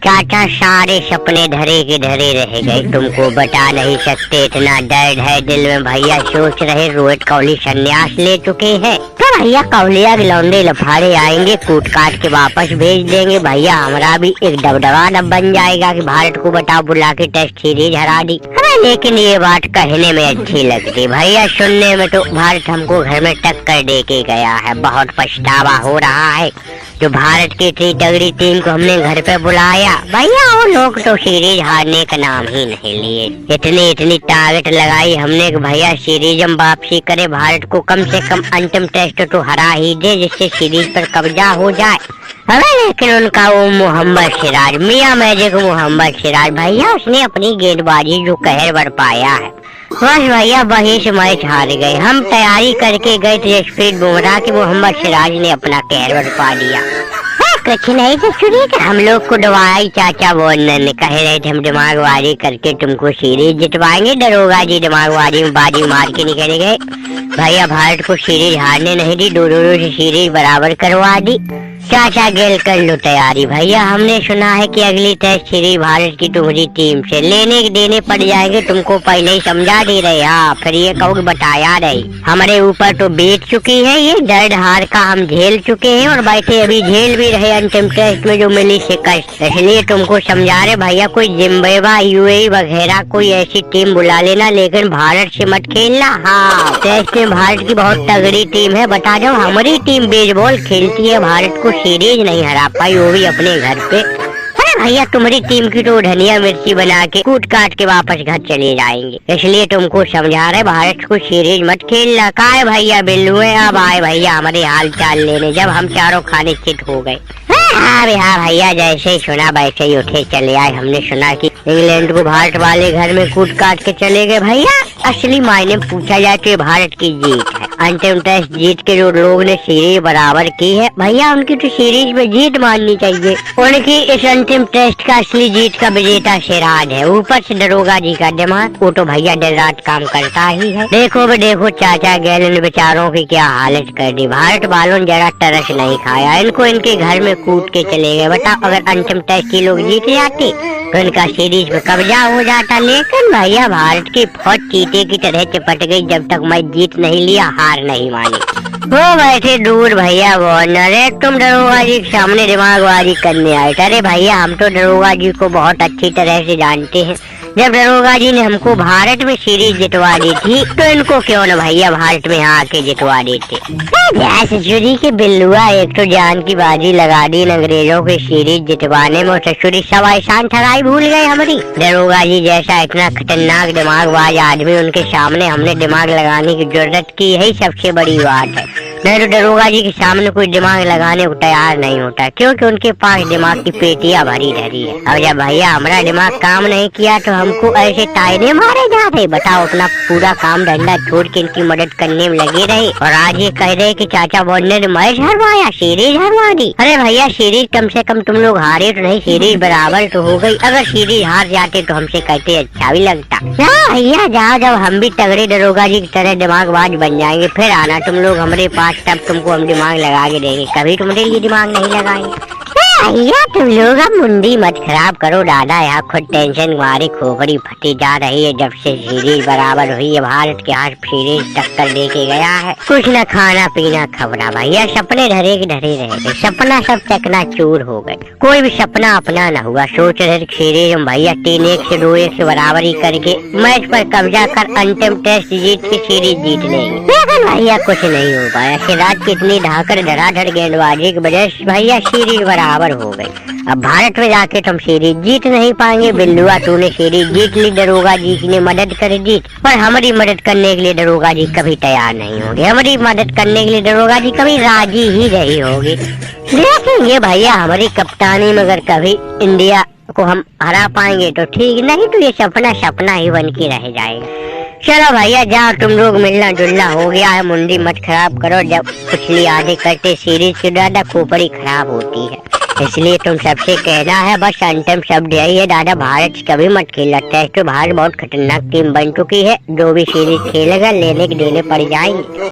चाचा सारे सपने धरे के धरे रह गए, तुमको बता नहीं सकते, इतना दर्द है दिल में भैया। सोच रहे रोहित कोहली संन्यास ले चुके हैं तो भैया कोहलिया के लौंडे लफाड़े आएंगे, कूट काट के वापस भेज देंगे भैया। हमारा भी एक दबदबा न बन जाएगा कि भारत को बताओ बुला के टेस्ट सीरीज हरा दी। लेकिन ये बात कहने में अच्छी लगती भैया, सुनने में तो भारत हमको घर में टक्कर दे के गया है। बहुत पछतावा हो रहा है जो भारत की इतनी तगड़ी टीम को हमने घर पे बुलाया भैया। वो लोग तो सीरीज हारने का नाम ही नहीं लिए। इतनी टारगेट लगाई हमने कि भैया सीरीज हम वापसी करे, भारत को कम से कम अंतिम टेस्ट तो हरा ही दे जिससे सीरीज पर कब्जा हो जाए। लेकिन उनका वो मोहम्मद सिराज, मियां मैजिक मोहम्मद सिराज भैया, उसने अपनी गेंदबाजी जो कहर बरपाया है, बस भैया वही से मैच हार गए। हम तैयारी करके गए थे जसप्रीत बुमराह के, मोहम्मद सिराज ने अपना कहर बरपा दिया। कुछ नहीं तो सुनिए, हम लोग को दवाई चाचा वार्नर ने कह रहे थे हम दिमागबाजी करके तुमको सीरीज जितवाएंगे। दरोगा जी दिमागबाजी में बाजी मार के निकल गए भैया, भारत को सीरीज हारने नहीं दी, 2-2 से सीरीज बराबर करवा दी। चाचा गेल कर लो तैयारी भैया, हमने सुना है कि अगली टेस्ट सीरीज भारत की तुम्हारी टीम से लेने देने पड़ जाएंगे, तुमको पहले ही समझा दे रहे। हाँ फिर ये कहोगे बताया नहीं, हमारे ऊपर तो बीत चुकी है ये दर्द, हार का हम झेल चुके हैं और बैठे अभी झेल भी रहे अंतिम टेस्ट में जो मिली शिकस्त। इसलिए तुमको समझा रहे भैया, कोई जिम्बाब्वे यूएई वगैरह कोई ऐसी टीम बुला लेना, लेकिन भारत से मत खेलना। हाँ टेस्ट में भारत की बहुत तगड़ी टीम है, बता दो हमारी टीम बेसबॉल खेलती है, भारत को सीरीज नहीं हरा पाई, वो भी अपने घर पे। अरे भैया तुम्हारी टीम की तो धनिया मिर्ची बना के कूट काट के वापस घर चले जाएंगे, इसलिए तुमको समझा रहे भारत को सीरीज मत खेलना। का है भैया बिल्लू है, अब आए भैया हमारे हाल चाल लेने, जब हम चारों खाने चिट हो गए। हाँ भैया जैसे ही सुना वैसे ही उठे चले आए। हमने सुना कि इंग्लैंड को भारत वाले घर में कूट काट के चले गए भैया। असली मायने में पूछा जाए तो ये भारत की जीत है, अंतिम टेस्ट जीत के जो लोग ने सीरीज बराबर की है भैया, उनकी तो सीरीज में जीत माननी चाहिए। उनकी इस अंतिम टेस्ट का असली जीत का विजेता सिराज है, ऊपर से दरोगा जी का दिमाग, वो तो भैया दिन रात काम करता ही है। देखो देखो चाचा गेल इन बेचारों की क्या हालत कर दी, भारत वालों ने जरा तरस नहीं खाया, इनको इनके घर में कूट के चले गए। बताओ अगर अंतिम टेस्ट ही लोग जीत जाते तो इनका सीरीज में कब्जा हो जाता, लेकिन भैया भारत की फौज चीते की तरह चिपट गई, जब तक मैच जीत नहीं लिया हार नहीं मानी। वो बैठे दूर भैया वार्नर, तुम दरोगा जी के सामने दिमागबाजी करने आए। अरे भैया हम तो दरोगा जी को बहुत अच्छी तरह से जानते हैं, जब दरोगा जी ने हमको भारत में सीरीज जितवा दी थी तो इनको क्यों न भैया भारत में आके जितवा देते। ससुरी के बिल्लुआ, एक तो जान की बाजी लगा दी अंग्रेजों की सीरीज जितवाने में, ससुरी सब आसान ठगाई भूल गए हमारी। दरोगा जी जैसा इतना खतरनाक दिमागबाज आदमी उनके सामने हमने दिमाग लगाने की जरूरत की, यही सबसे बड़ी बात है। नहीं तो दरोगा जी के सामने कोई दिमाग लगाने को तैयार नहीं होता, क्योंकि उनके पास दिमाग की पेटियां भरी रहती है। और जब भैया हमारा दिमाग काम नहीं किया तो हमको ऐसे तायने मारे जाते। बताओ अपना पूरा काम धंधा छोड़ के इनकी मदद करने में लगे रहे, और आज ये कह रहे कि चाचा वार्नर ने मैच हरवाया, सीरीज हरवा दी। अरे भैया सीरीज कम से कम तुम लोग हारे तो नहीं, सीरीज बराबर तो हो गई। अगर सीरीज हार जाते तो हमसे कहते अच्छा भी लगता। भैया जाओ, जब हम भी तगड़े दरोगा जी की तरह दिमागबाज बन जाएंगे फिर आना तुम लोग हमारे पास, तब तुमको हम दिमाग लगा के देंगे, कभी तुम्हारे लिए दिमाग नहीं लगाएंगे। भैया तुम लोग अब मुंडी मत खराब करो दादा, यहाँ खुद टेंशन मारी खोपड़ी फटी जा रही है। जब से सीरीज बराबर हुई है भारत के हाथ सीरीज टक्कर दे के गया है, कुछ न खाना पीना खबरा भैया, सपने धरे के धरे रह गए, सपना सब चकना चूर हो गए, कोई भी सपना अपना न हुआ। सोच रहे सीरीज हम भैया 3-1 से 2-1 से बराबरी करके मैच पर कब्जा कर अंतिम टेस्ट जीत के सीरीज जीत लेंगे, लेकिन भैया कुछ नहीं हो पाया। सिराज की इतनी ढाकर धड़ाधड़ गेंदबाजी की वजह से भैया सीरीज बराबर हो गई। अब भारत में जाके तुम सीरीज जीत नहीं पाएंगे। बिल्लुआ तूने सीरीज जीत ली, दरोगा जी ने मदद कर दी, पर हमारी मदद करने के लिए दरोगा जी कभी तैयार नहीं होंगे, हमारी मदद करने के लिए दरोगा जी कभी राजी ही नहीं होगी। देखेंगे भैया हमारी कप्तानी में अगर कभी इंडिया को हम हरा पाएंगे तो ठीक, नहीं तो ये सपना सपना ही बन के रह जाएगा। चलो भैया जाओ, तुम लोग मिलना जुलना हो गया है, मुंडी मत खराब करो। जब पिछली आधे करते सीरीज की दादा खोपड़ी खराब होती है, इसलिए तुम सबसे कहना है बस अंतिम शब्द यही है दादा, भारत कभी मत खेलना। टेस्ट भारत बहुत खतरनाक टीम बन चुकी है, जो भी सीरीज खेलेगा लेने के देने पड़ जाएंगे।